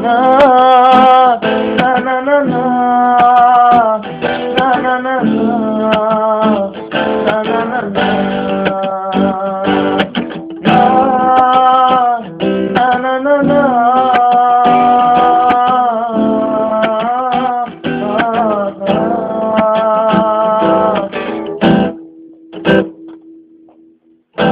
να, να, να, να, να, να, να, να,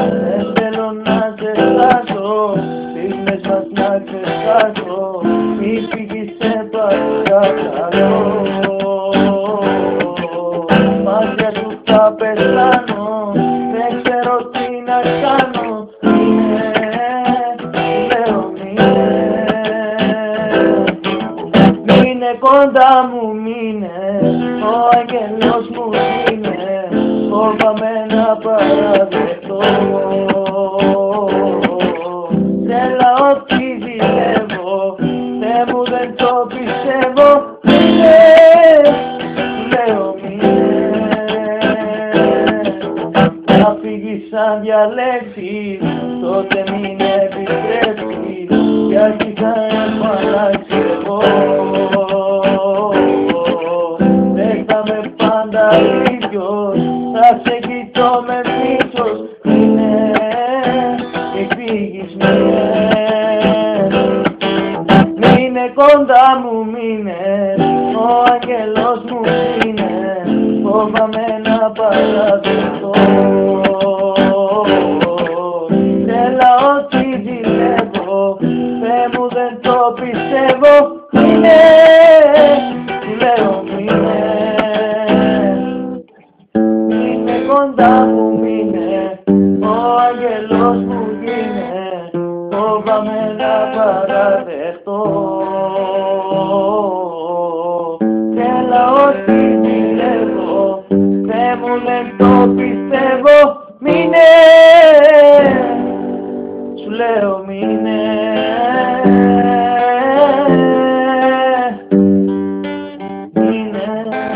δεν θέλω να ξεχάσω, στιγμές μας να ξεχάσω, μη φύγεις σε παρακαλώ. Μάτια σου θα πεθάνω, δεν ξέρω τι να κάνω, λέω μείνε κοντά μου, μείνε, ο άγγελος μου είναι, φοβάμαι να παραδεχτώ. Θέλω ό,τι ζηλεύω, Θεέ μου δεν το πιστεύω, μείνε, λέω να φύγεις αν διαλέξεις, τότε μην επιστρέψεις, γιατί θα έχω αλλάξει εγώ. Δεν θα με πάντα ίδιος, θα σε κοιτώ με μίσος, μείνε, μη φύγεις, μείνε κοντά μου, μείνε, ο άγγελος μου είναι, φοβάμαι να παραδεχτώ. Θέλω ό,τι ζηλεύω, Θεέ μου δεν το πιστεύω, μείνε, λέω μείνε κοντά μου, μείνε, ο άγγελος μου είναι, φοβάμαι να παραδεχτώ. Θέλω ό,τι ζηλεύω, Θεέ μου δεν το πιστεύω, μείνε, σου λέω μείνε, μείνε.